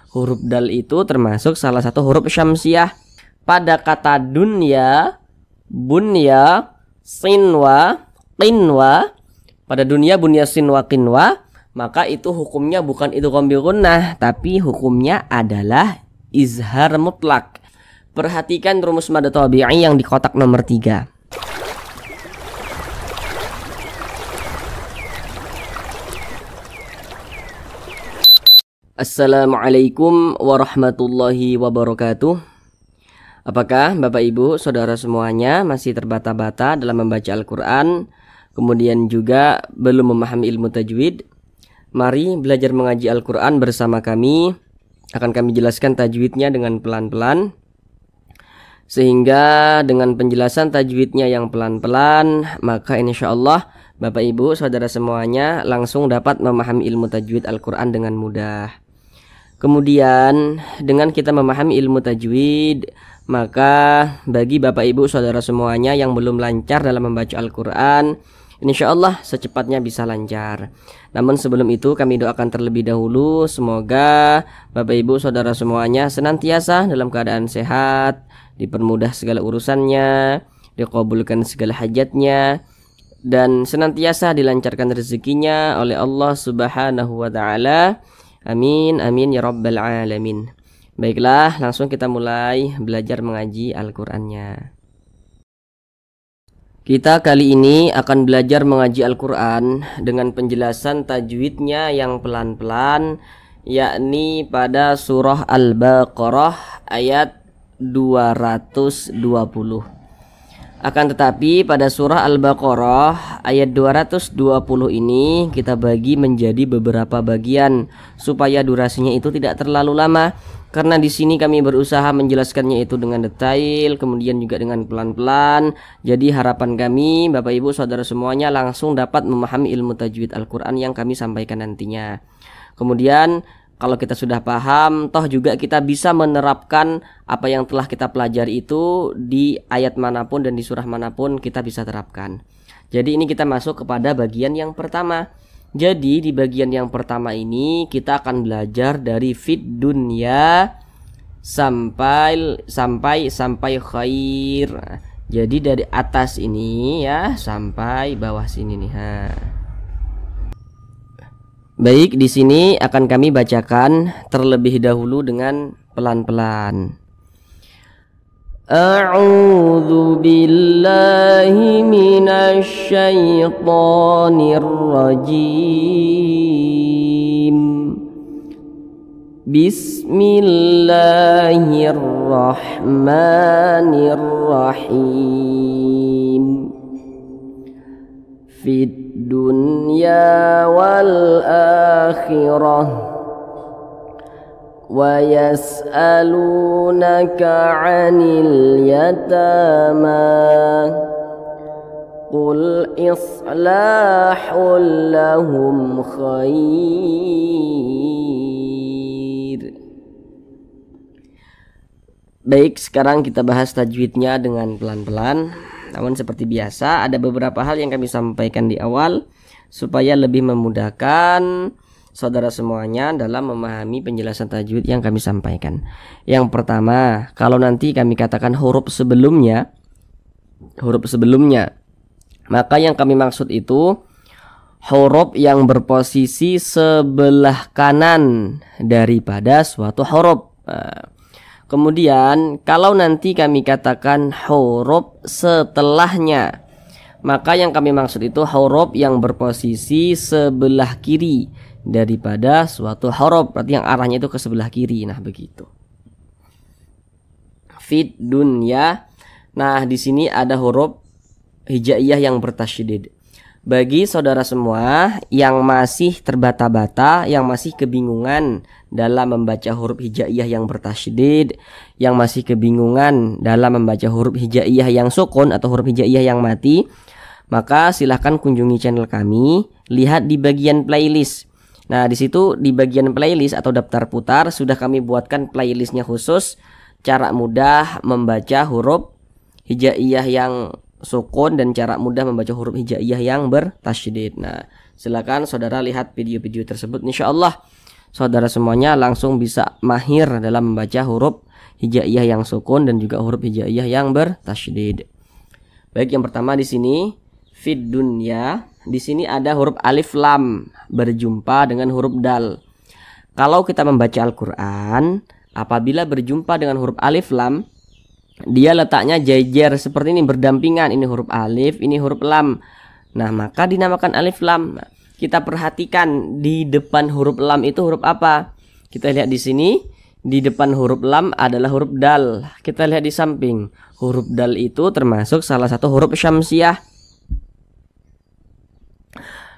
Huruf dal itu termasuk salah satu huruf syamsiah. Pada kata dunya, bunya, sinwa, qinwa, pada dunia bunya sinwa qinwa, maka itu hukumnya bukan idgham bi gunnah, tapi hukumnya adalah izhar mutlak. Perhatikan rumus mad tabi'i yang di kotak nomor 3. Assalamualaikum warahmatullahi wabarakatuh. Apakah Bapak Ibu Saudara semuanya masih terbata-bata dalam membaca Al-Quran, kemudian juga belum memahami ilmu tajwid? Mari belajar mengaji Al-Quran bersama kami. Akan kami jelaskan tajwidnya dengan pelan-pelan, sehingga dengan penjelasan tajwidnya yang pelan-pelan, maka insya Allah Bapak Ibu Saudara semuanya langsung dapat memahami ilmu tajwid Al-Quran dengan mudah. Kemudian dengan kita memahami ilmu tajwid, maka bagi Bapak Ibu Saudara semuanya yang belum lancar dalam membaca Al-Quran, insya Allah secepatnya bisa lancar. Namun sebelum itu kami doakan terlebih dahulu, semoga Bapak Ibu Saudara semuanya senantiasa dalam keadaan sehat, dipermudah segala urusannya, dikabulkan segala hajatnya, dan senantiasa dilancarkan rezekinya oleh Allah Subhanahu wa Ta'ala. Amin, amin ya rabbal alamin. Baiklah, langsung kita mulai belajar mengaji Al-Qur'annya. Kita kali ini akan belajar mengaji Al-Qur'an dengan penjelasan tajwidnya yang pelan-pelan, yakni pada surah Al-Baqarah ayat 220. Akan tetapi pada surah Al-Baqarah ayat 220 ini kita bagi menjadi beberapa bagian supaya durasinya itu tidak terlalu lama, karena di sini kami berusaha menjelaskannya itu dengan detail, kemudian juga dengan pelan-pelan. Jadi harapan kami Bapak Ibu Saudara semuanya langsung dapat memahami ilmu tajwid Al-Quran yang kami sampaikan nantinya. Kemudian kalau kita sudah paham, toh juga kita bisa menerapkan apa yang telah kita pelajari itu di ayat manapun dan di surah manapun kita bisa terapkan. Jadi ini kita masuk kepada bagian yang pertama. Jadi di bagian yang pertama ini kita akan belajar dari fid dunya sampai khair. Jadi dari atas ini ya sampai bawah sini nih. Baik, di sini akan kami bacakan terlebih dahulu dengan pelan-pelan. A'udzu billahi minasy syaithanir rajim. Bismillahirrahmanirrahim. Fid dunya wal akhirah wa yas'alunaka 'anil yatama qul islahul lahum khair. Baik, sekarang kita bahas tajwidnya dengan pelan-pelan. Namun seperti biasa ada beberapa hal yang kami sampaikan di awal supaya lebih memudahkan saudara semuanya dalam memahami penjelasan tajwid yang kami sampaikan. Yang pertama, kalau nanti kami katakan huruf sebelumnya, maka yang kami maksud itu huruf yang berposisi sebelah kanan daripada suatu huruf. Kemudian kalau nanti kami katakan huruf setelahnya, maka yang kami maksud itu huruf yang berposisi sebelah kiri daripada suatu huruf, berarti yang arahnya itu ke sebelah kiri. Nah, begitu. Fid dunya. Nah, di sini ada huruf hijaiyah yang bertasydid. Bagi saudara semua yang masih terbata-bata, yang masih kebingungan dalam membaca huruf hijaiyah yang bertasydid, yang masih kebingungan dalam membaca huruf hijaiyah yang sukun atau huruf hijaiyah yang mati, maka silahkan kunjungi channel kami, lihat di bagian playlist. Nah, di situ di bagian playlist atau daftar putar sudah kami buatkan playlistnya khusus cara mudah membaca huruf hijaiyah yang sukun dan cara mudah membaca huruf hijaiyah yang bertasydid. Nah, silakan saudara lihat video-video tersebut. Insya Allah saudara semuanya langsung bisa mahir dalam membaca huruf hijaiyah yang sukun dan juga huruf hijaiyah yang bertasydid. Baik, yang pertama di sini fid dunya. Di sini ada huruf alif lam berjumpa dengan huruf dal. Kalau kita membaca Al-Qur'an, apabila berjumpa dengan huruf alif lam, dia letaknya jejer seperti ini, berdampingan. Ini huruf alif, ini huruf lam. Nah, maka dinamakan alif lam. Kita perhatikan di depan huruf lam itu huruf apa? Kita lihat di sini, di depan huruf lam adalah huruf dal. Kita lihat di samping, huruf dal itu termasuk salah satu huruf syamsiah.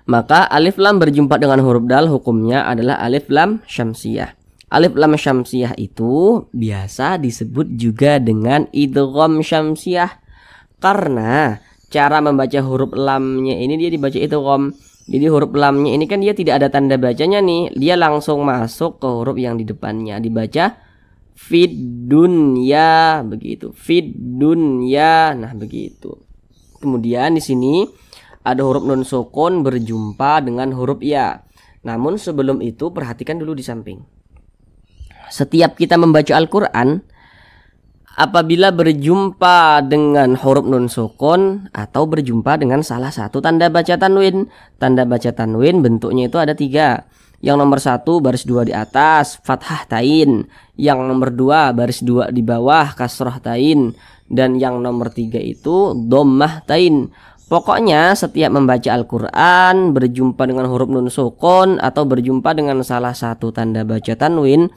Maka alif lam berjumpa dengan huruf dal, hukumnya adalah alif lam syamsiah. Alif lam syamsiah itu biasa disebut juga dengan idgham syamsiah, karena cara membaca huruf lamnya ini dia dibaca idgham. Jadi huruf lamnya ini kan dia tidak ada tanda bacanya nih, dia langsung masuk ke huruf yang di depannya, dibaca fid dunya begitu, fid dunya. Nah, begitu. Kemudian di sini ada huruf nun sukun berjumpa dengan huruf ya. Namun sebelum itu perhatikan dulu di samping. Setiap kita membaca Al-Qur'an, apabila berjumpa dengan huruf nun sukun atau berjumpa dengan salah satu tanda baca tanwin. Tanda baca tanwin bentuknya itu ada 3. Yang nomor 1 baris 2 di atas, fathah tain. Yang nomor 2 baris 2 di bawah, kasrah tain. Dan yang nomor 3 itu dhammah tain. Pokoknya setiap membaca Al-Qur'an berjumpa dengan huruf nun sukun atau berjumpa dengan salah satu tanda baca tanwin,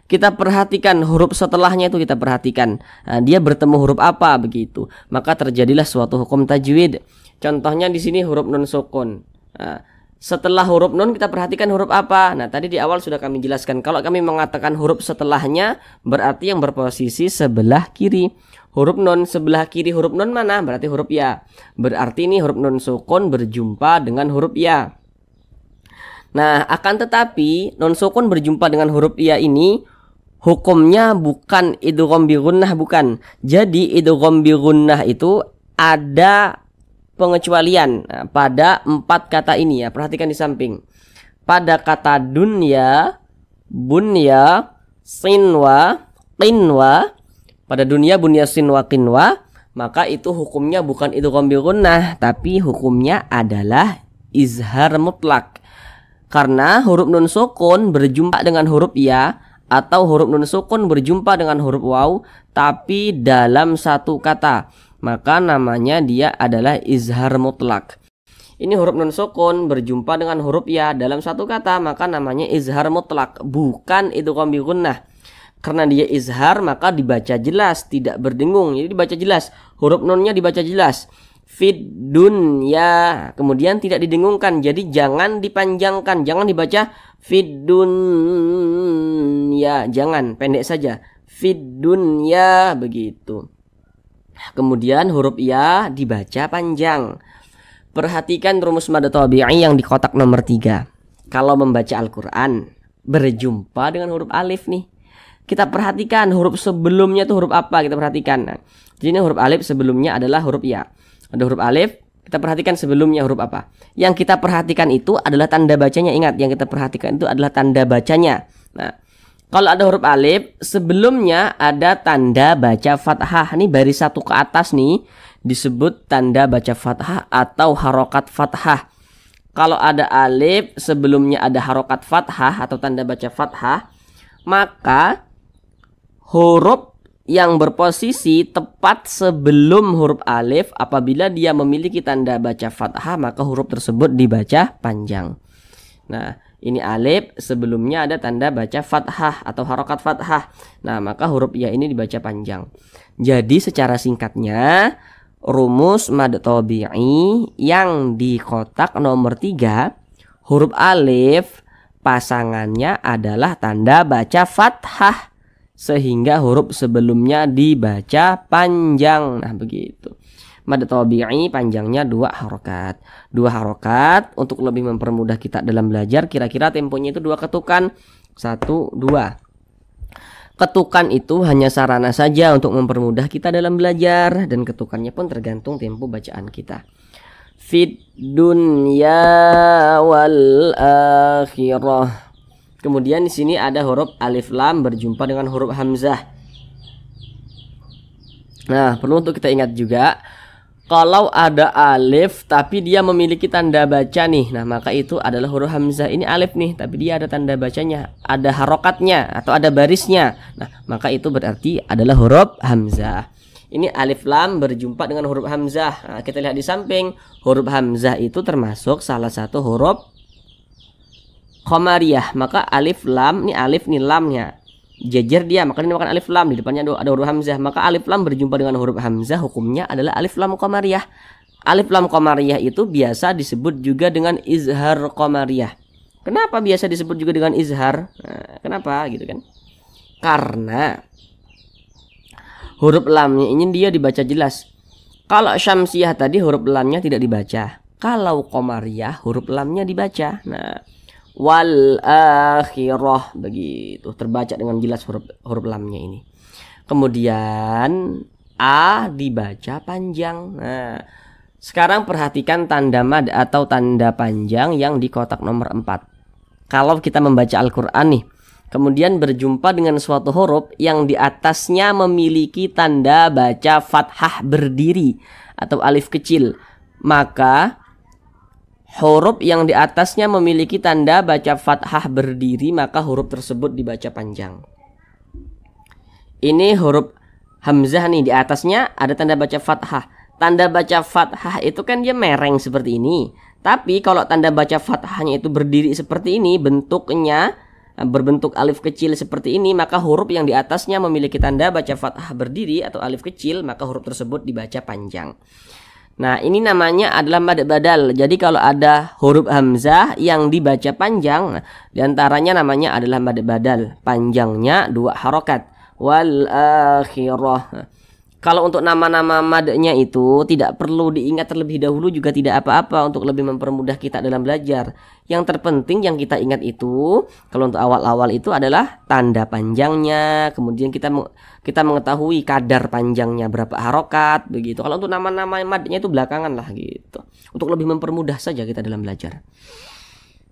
kita perhatikan huruf setelahnya itu, kita perhatikan dia bertemu huruf apa begitu. Maka terjadilah suatu hukum tajwid. Contohnya di sini huruf nun sukun. Setelah huruf nun kita perhatikan huruf apa. Nah, tadi di awal sudah kami jelaskan, kalau kami mengatakan huruf setelahnya berarti yang berposisi sebelah kiri. Huruf nun sebelah kiri huruf nun mana? Berarti huruf ya. Berarti ini huruf nun sukun berjumpa dengan huruf ya. Nah, akan tetapi nun sukun berjumpa dengan huruf ya ini hukumnya bukan idgham bi gunnah, bukan. Jadi idgham bi gunnah itu ada pengecualian pada 4 kata ini ya. Perhatikan di samping. Pada kata dunya, bunya, sinwa, qinwa. Pada dunia, bunya, sinwa, qinwa, maka itu hukumnya bukan idgham bi gunnah, tapi hukumnya adalah izhar mutlak. Karena huruf nun sukun berjumpa dengan huruf ya, atau huruf nun sukun berjumpa dengan huruf waw tapi dalam satu kata, maka namanya dia adalah izhar mutlak. Ini huruf nun sukun berjumpa dengan huruf ya dalam satu kata, maka namanya izhar mutlak, bukan idgham bi gunnah. Karena dia izhar maka dibaca jelas, tidak berdengung. Jadi dibaca jelas, huruf nunnya dibaca jelas. Fid dunya, kemudian tidak didengungkan. Jadi jangan dipanjangkan, jangan dibaca fid dunya, jangan, pendek saja. Fid dunya begitu. Kemudian huruf ya dibaca panjang. Perhatikan rumus mad tabi'i yang di kotak nomor 3. Kalau membaca Al-Qur'an berjumpa dengan huruf alif nih, kita perhatikan huruf sebelumnya itu huruf apa, kita perhatikan. Nah, jadi huruf alif sebelumnya adalah huruf ya. Ada huruf alif, kita perhatikan sebelumnya huruf apa. Yang kita perhatikan itu adalah tanda bacanya. Ingat, yang kita perhatikan itu adalah tanda bacanya. Nah, kalau ada huruf alif, sebelumnya ada tanda baca fathah. Ini baris 1 ke atas nih disebut tanda baca fathah atau harokat fathah. Kalau ada alif, sebelumnya ada harokat fathah atau tanda baca fathah, maka huruf yang berposisi tepat sebelum huruf alif, apabila dia memiliki tanda baca fathah, maka huruf tersebut dibaca panjang. Nah, ini alif, sebelumnya ada tanda baca fathah atau harokat fathah. Nah, maka huruf ya ini dibaca panjang. Jadi secara singkatnya, rumus mad tabi'i yang di kotak nomor 3, huruf alif pasangannya adalah tanda baca fathah, sehingga huruf sebelumnya dibaca panjang. Nah, begitu. Mad tabi'i panjangnya 2 harokat. 2 harokat untuk lebih mempermudah kita dalam belajar. Kira-kira temponya itu 2 ketukan. 1, 2. Ketukan itu hanya sarana saja untuk mempermudah kita dalam belajar, dan ketukannya pun tergantung tempo bacaan kita. Fid dunya wal akhirah. Kemudian di sini ada huruf alif lam berjumpa dengan huruf hamzah. Nah, perlu untuk kita ingat juga, kalau ada alif tapi dia memiliki tanda baca nih, nah maka itu adalah huruf hamzah. Ini alif nih, tapi dia ada tanda bacanya, ada harokatnya atau ada barisnya. Nah, maka itu berarti adalah huruf hamzah. Ini alif lam berjumpa dengan huruf hamzah. Nah, kita lihat di samping, huruf hamzah itu termasuk salah satu huruf qamariyah. Maka alif lam, ini alif nih lamnya jejer dia, maka dinamakan alif lam. Di depannya ada huruf hamzah, maka alif lam berjumpa dengan huruf hamzah hukumnya adalah alif lam qamariyah. Alif lam qamariyah itu biasa disebut juga dengan izhar qamariyah. Kenapa biasa disebut juga dengan izhar? Nah, kenapa gitu kan? Karena huruf lamnya ini dia dibaca jelas. Kalau syamsiyah tadi huruf lamnya tidak dibaca. Kalau qamariyah huruf lamnya dibaca. Nah, wal akhirah begitu, terbaca dengan jelas huruf lamnya ini. Kemudian a dibaca panjang. Nah, sekarang perhatikan tanda mad atau tanda panjang yang di kotak nomor 4. Kalau kita membaca Al-Qur'an nih, kemudian berjumpa dengan suatu huruf yang di atasnya memiliki tanda baca fathah berdiri atau alif kecil, maka huruf yang di atasnya memiliki tanda baca fathah berdiri, maka huruf tersebut dibaca panjang. Ini huruf hamzah nih, di atasnya ada tanda baca fathah. Tanda baca fathah itu kan dia mereng seperti ini. Tapi kalau tanda baca fathahnya itu berdiri seperti ini, bentuknya berbentuk alif kecil seperti ini, maka huruf yang di atasnya memiliki tanda baca fathah berdiri atau alif kecil, maka huruf tersebut dibaca panjang. Nah, ini namanya adalah mad badal. Jadi kalau ada huruf hamzah yang dibaca panjang, diantaranya namanya adalah mad badal. Panjangnya 2 harokat. Wal akhirah. Kalau untuk nama-nama madnya itu tidak perlu diingat terlebih dahulu juga tidak apa-apa untuk lebih mempermudah kita dalam belajar. Yang terpenting yang kita ingat itu, kalau untuk awal-awal itu adalah tanda panjangnya, kemudian kita mengetahui kadar panjangnya berapa harokat begitu. Kalau untuk nama-nama madnya itu belakangan lah gitu. Untuk lebih mempermudah saja kita dalam belajar.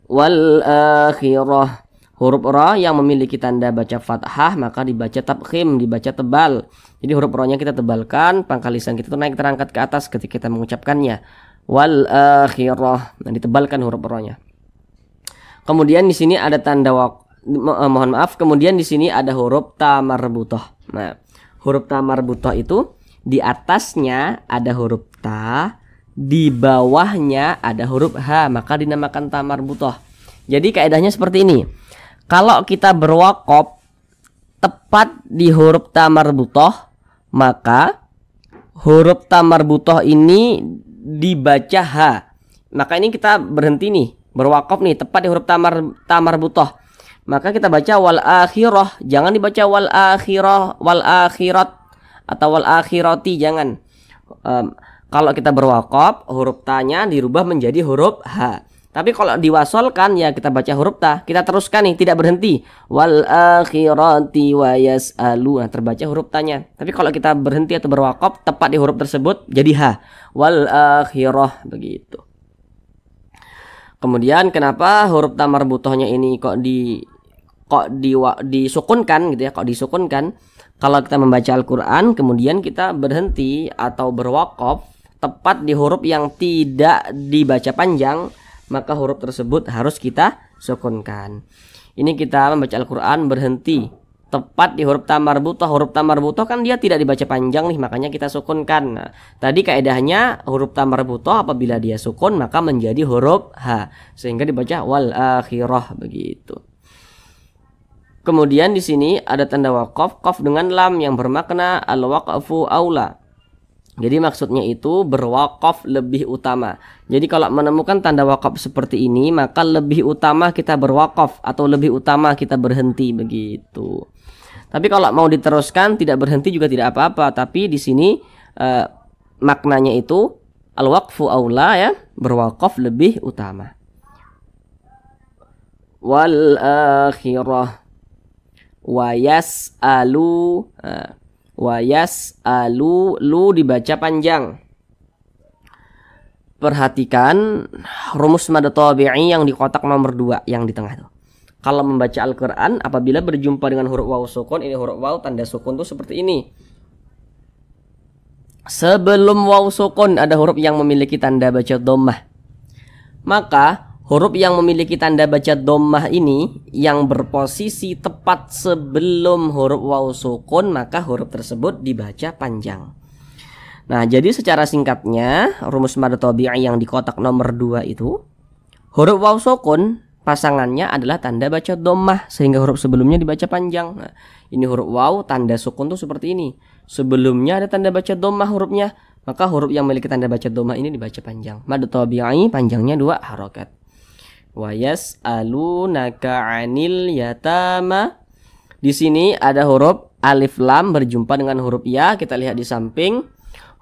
Wal akhirah. Huruf ra yang memiliki tanda baca fathah maka dibaca tabkhim, dibaca tebal. Jadi huruf ra-nya kita tebalkan, pangkal lisan kita itu naik terangkat ke atas ketika kita mengucapkannya. Wal akhirah. Nah, ditebalkan huruf ra-nya. Kemudian di sini ada tanda mohon maaf, kemudian di sini ada huruf ta marbutah. Nah, huruf ta marbutah itu di atasnya ada huruf ta, di bawahnya ada huruf ha, maka dinamakan ta marbutah. Jadi kaidahnya seperti ini. Kalau kita berwaqaf tepat di huruf ta marbutah, maka huruf ta marbutah ini dibaca ha. Maka ini kita berhenti nih, berwaqaf nih tepat di huruf ta marbutah. Maka kita baca wal akhirah, jangan dibaca wal akhirah, wal akhirat atau wal akhirati, jangan. Kalau kita berwaqaf, huruf ta-nya dirubah menjadi huruf ha. Tapi kalau diwasolkan ya kita baca huruf ta, kita teruskan nih, tidak berhenti. Wal akhirati wa yas'alu. Nah, terbaca huruf ta-nya. Tapi kalau kita berhenti atau berwaqaf tepat di huruf tersebut jadi ha. Wal akhirah begitu. Kemudian kenapa huruf ta marbutahnya ini kok disukunkan gitu ya, kok disukunkan? Kalau kita membaca Al-Qur'an kemudian kita berhenti atau berwaqaf tepat di huruf yang tidak dibaca panjang, maka huruf tersebut harus kita sukunkan. Ini kita membaca Al-Quran berhenti tepat di huruf ta marbutah. Huruf ta marbutah kan dia tidak dibaca panjang nih, makanya kita sukunkan. Nah, tadi kaidahnya huruf ta marbutah apabila dia sukun maka menjadi huruf ha, sehingga dibaca wal akhirah begitu. Kemudian di sini ada tanda waqaf, qaf dengan lam yang bermakna al-waqfu aula. Jadi maksudnya itu berwaqaf lebih utama. Jadi kalau menemukan tanda waqaf seperti ini, maka lebih utama kita berwaqaf atau lebih utama kita berhenti begitu. Tapi kalau mau diteruskan tidak berhenti juga tidak apa-apa. Tapi di sini maknanya itu al-waqfu aula ya, berwaqaf lebih utama. Wal akhirah wa yas'alu. Wa yas'alu, lu dibaca panjang. Perhatikan rumus mad tabi'i yang di kotak nomor 2 yang di tengah itu. Kalau membaca Al-Quran apabila berjumpa dengan huruf waw sukun, ini huruf waw tanda sukun tuh seperti ini. Sebelum waw sukun ada huruf yang memiliki tanda baca dhammah. Maka huruf yang memiliki tanda baca dhammah ini yang berposisi tepat sebelum huruf waw sukun, maka huruf tersebut dibaca panjang. Nah, jadi secara singkatnya rumus mad tabi'i yang di kotak nomor 2 itu, huruf waw sukun pasangannya adalah tanda baca dhammah sehingga huruf sebelumnya dibaca panjang. Nah, ini huruf waw tanda sukun tuh seperti ini. Sebelumnya ada tanda baca dhammah hurufnya, maka huruf yang memiliki tanda baca dhammah ini dibaca panjang. Mad tabi'i panjangnya 2 harokat. Wa yas'alunaka 'anil yatama. Di sini ada huruf alif lam berjumpa dengan huruf ya. Kita lihat di samping.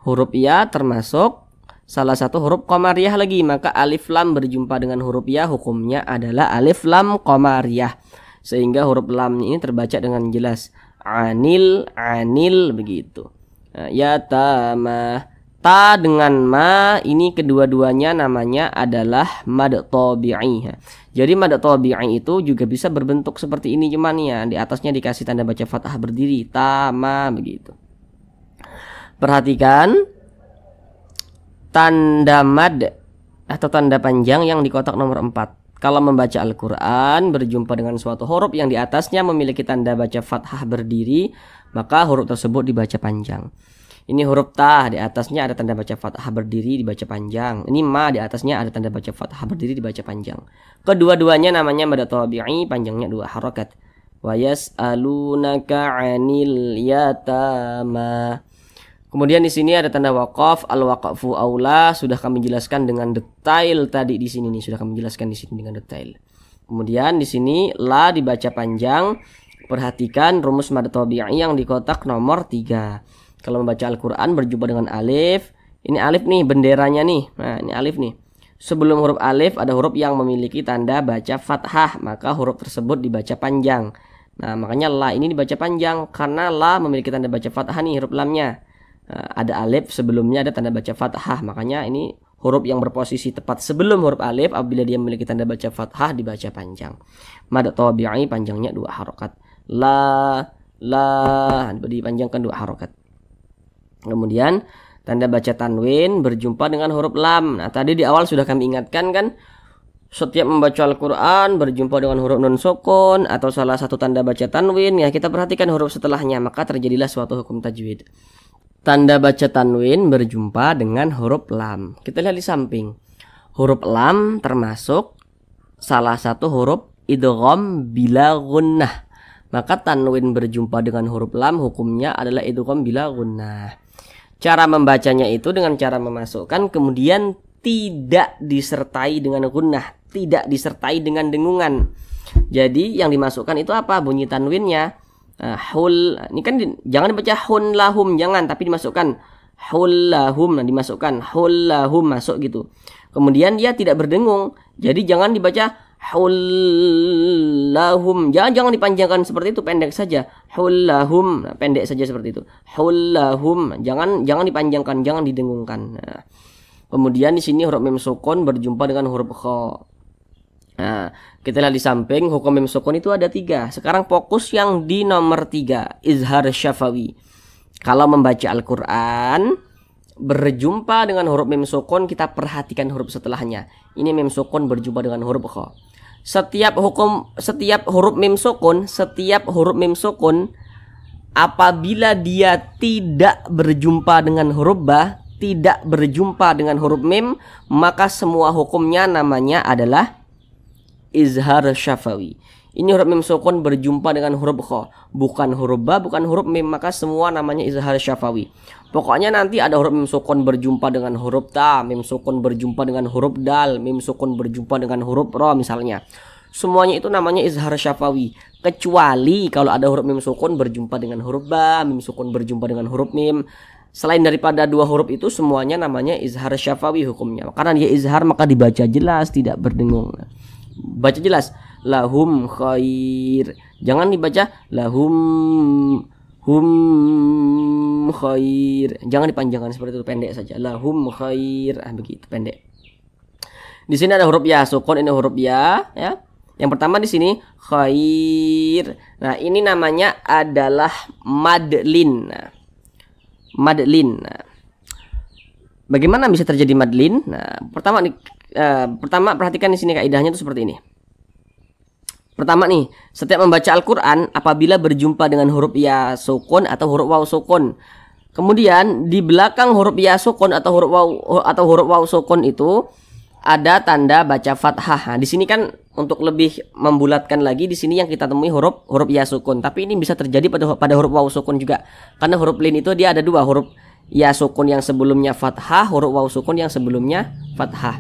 Huruf ya termasuk salah satu huruf qamariyah lagi, maka alif lam berjumpa dengan huruf ya hukumnya adalah alif lam qamariyah. Sehingga huruf lam ini terbaca dengan jelas. Anil begitu. Nah, yatama. Ta dengan ma ini kedua-duanya namanya adalah mad tabi'i. Jadi mad tabi'i itu juga bisa berbentuk seperti ini cuman ya, di atasnya dikasih tanda baca fathah berdiri, ta ma begitu. Perhatikan tanda mad atau tanda panjang yang di kotak nomor 4. Kalau membaca Al-Quran berjumpa dengan suatu huruf yang di atasnya memiliki tanda baca fathah berdiri, maka huruf tersebut dibaca panjang. Ini huruf ta, di atasnya ada tanda baca fathah berdiri, dibaca panjang. Ini ma, di atasnya ada tanda baca fathah berdiri, dibaca panjang. Kedua-duanya namanya mad tabi'i, panjangnya 2 harokat. Wa yas'alunaka 'anil yatama. Kemudian di sini ada tanda waqaf, al-waqfu aula, sudah kami jelaskan dengan detail tadi di sini nih, sudah kami jelaskan di sini dengan detail. Kemudian di sini la dibaca panjang. Perhatikan rumus mad tabi'i yang di kotak nomor 3. Kalau membaca Al-Quran berjumpa dengan alif, ini alif nih benderanya nih. Nah, ini alif nih. Sebelum huruf alif ada huruf yang memiliki tanda baca fathah, maka huruf tersebut dibaca panjang. Nah, makanya la ini dibaca panjang karena la memiliki tanda baca fathah nih huruf lamnya. Ada alif, sebelumnya ada tanda baca fathah, makanya ini huruf yang berposisi tepat sebelum huruf alif apabila dia memiliki tanda baca fathah dibaca panjang. Mad tabi'i panjangnya 2 harokat. La dipanjangkan 2 harokat. Kemudian tanda baca tanwin berjumpa dengan huruf lam. Nah, tadi di awal sudah kami ingatkan kan, setiap membaca Al-Quran berjumpa dengan huruf nun sukun atau salah satu tanda baca tanwin, ya kita perhatikan huruf setelahnya, maka terjadilah suatu hukum tajwid. Tanda baca tanwin berjumpa dengan huruf lam. Kita lihat di samping. Huruf lam termasuk salah satu huruf idgham bila gunnah. Maka tanwin berjumpa dengan huruf lam hukumnya adalah idgham bila gunnah. Cara membacanya itu dengan cara memasukkan kemudian tidak disertai dengan gunnah, tidak disertai dengan dengungan. Jadi yang dimasukkan itu apa? Bunyi tanwinnya. Hul, ini kan jangan dibaca hun lahum, jangan, tapi dimasukkan hul lahum, nah dimasukkan hul lahum, masuk gitu. Kemudian dia tidak berdengung. Jadi jangan dibaca hullahum, jangan dipanjangkan seperti itu, pendek saja. Hullahum, nah, pendek saja seperti itu. Hullahum, jangan dipanjangkan, jangan didengungkan. Nah, kemudian di sini huruf mim sukun berjumpa dengan huruf kha. Nah, kita lihat di samping hukum mim sukun itu ada 3. Sekarang fokus yang di nomor 3, izhar syafawi. Kalau membaca Al-Quran berjumpa dengan huruf mim sukun, kita perhatikan huruf setelahnya. Ini mim sukun berjumpa dengan huruf kha. Setiap huruf mim sukun apabila dia tidak berjumpa dengan huruf ba, tidak berjumpa dengan huruf mim, maka semua hukumnya namanya adalah izhar syafawi. Ini huruf mim sukun berjumpa dengan huruf kha, bukan huruf ba, bukan huruf mim, maka semua namanya izhar syafawi. Pokoknya nanti ada huruf mim sukun berjumpa dengan huruf ta, mim sukun berjumpa dengan huruf dal, mim sukun berjumpa dengan huruf ra misalnya. Semuanya itu namanya izhar syafawi. Kecuali kalau ada huruf mim sukun berjumpa dengan huruf ba, mim sukun berjumpa dengan huruf mim. Selain daripada 2 huruf itu semuanya namanya izhar syafawi hukumnya. Karena dia izhar maka dibaca jelas, tidak berdengung. Baca jelas. Lahum khair. Jangan dibaca lahum khair. Jangan dipanjangkan seperti itu, pendek saja. Lahum khair. Begitu pendek. Di sini ada huruf ya sukun, ini huruf ya. Yang pertama di sini khair. Nah, ini namanya adalah madlin. Nah, madlin. Nah, bagaimana bisa terjadi madlin? Nah, pertama perhatikan di sini kaidahnya itu seperti ini. Pertama nih, setiap membaca Al-Qur'an apabila berjumpa dengan huruf ya sukun atau huruf waw sukun. Kemudian di belakang huruf ya sukun atau huruf waw sukun itu ada tanda baca fathah. Nah, di sini kan untuk lebih membulatkan lagi, di sini yang kita temui huruf ya sukun. Tapi ini bisa terjadi pada huruf waw sukun juga. Karena huruf lin itu dia ada dua, huruf ya sukun yang sebelumnya fathah, huruf waw sukun yang sebelumnya fathah.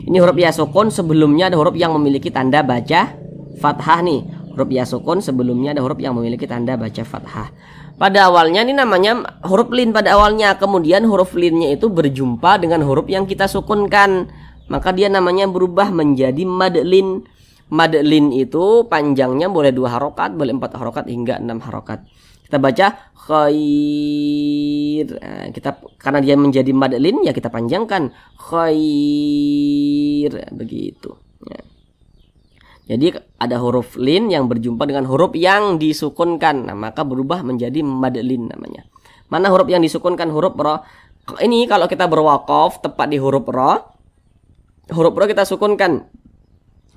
Ini huruf ya sukun sebelumnya ada huruf yang memiliki tanda baca fathah nih. Huruf ya sukun sebelumnya ada huruf yang memiliki tanda baca fathah. Pada awalnya ini namanya huruf lin pada awalnya. Kemudian huruf linnya itu berjumpa dengan huruf yang kita sukunkan, maka dia namanya berubah menjadi madlin. Madlin itu panjangnya boleh 2 harokat, boleh 4 harokat hingga 6 harokat. Kita baca khair. Nah, karena dia menjadi madlin ya kita panjangkan khair, begitu ya. Jadi ada huruf lin yang berjumpa dengan huruf yang disukunkan. Nah, maka berubah menjadi madlin namanya. Mana huruf yang disukunkan? Huruf ro. Ini kalau kita berwakaf tepat di huruf ro. Huruf ro kita sukunkan.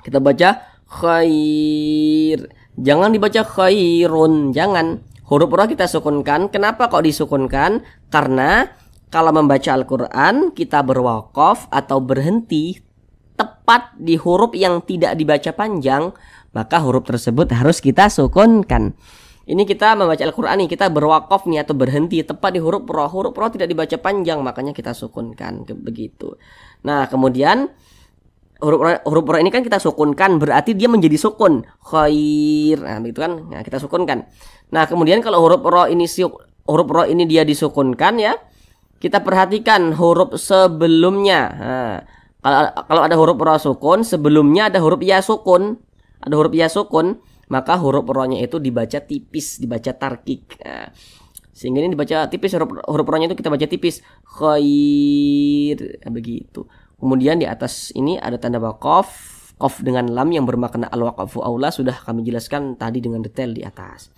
Kita baca khair. Jangan dibaca khairun, jangan. Huruf ro kita sukunkan. Kenapa kok disukunkan? Karena kalau membaca Al-Qur'an kita berwakaf atau berhenti tepat di huruf yang tidak dibaca panjang, maka huruf tersebut harus kita sukunkan. Ini kita membaca Al-Qur'an nih, kita berwakaf nih atau berhenti tepat di huruf ro. Huruf ro tidak dibaca panjang, makanya kita sukunkan, begitu. Nah, kemudian huruf ro ini kan kita sukunkan, berarti dia menjadi sukun. Khair. Nah, begitu kan? Nah, kita sukunkan. Nah, kemudian kalau huruf ro ini dia disukunkan ya, kita perhatikan huruf sebelumnya. Nah, kalau ada huruf ro sukun, sebelumnya ada huruf ya sukun. Ada huruf ya sukun, maka huruf ro-nya itu dibaca tipis, dibaca tarkik. Nah, sehingga ini dibaca tipis, huruf ro-nya itu kita baca tipis. Khair. Nah, begitu. Kemudian di atas ini ada tanda waqaf, qaf dengan lam yang bermakna al-waqfu aula, sudah kami jelaskan tadi dengan detail di atas.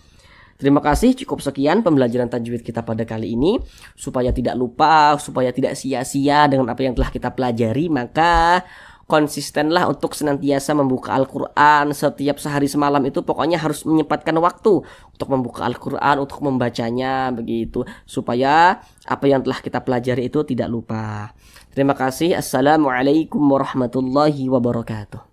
Terima kasih, cukup sekian pembelajaran tajwid kita pada kali ini. Supaya tidak lupa, supaya tidak sia-sia dengan apa yang telah kita pelajari, maka konsistenlah untuk senantiasa membuka Al-Quran. Setiap sehari semalam itu pokoknya harus menyempatkan waktu untuk membuka Al-Quran, untuk membacanya, begitu. Supaya apa yang telah kita pelajari itu tidak lupa. Terima kasih. Assalamualaikum warahmatullahi wabarakatuh.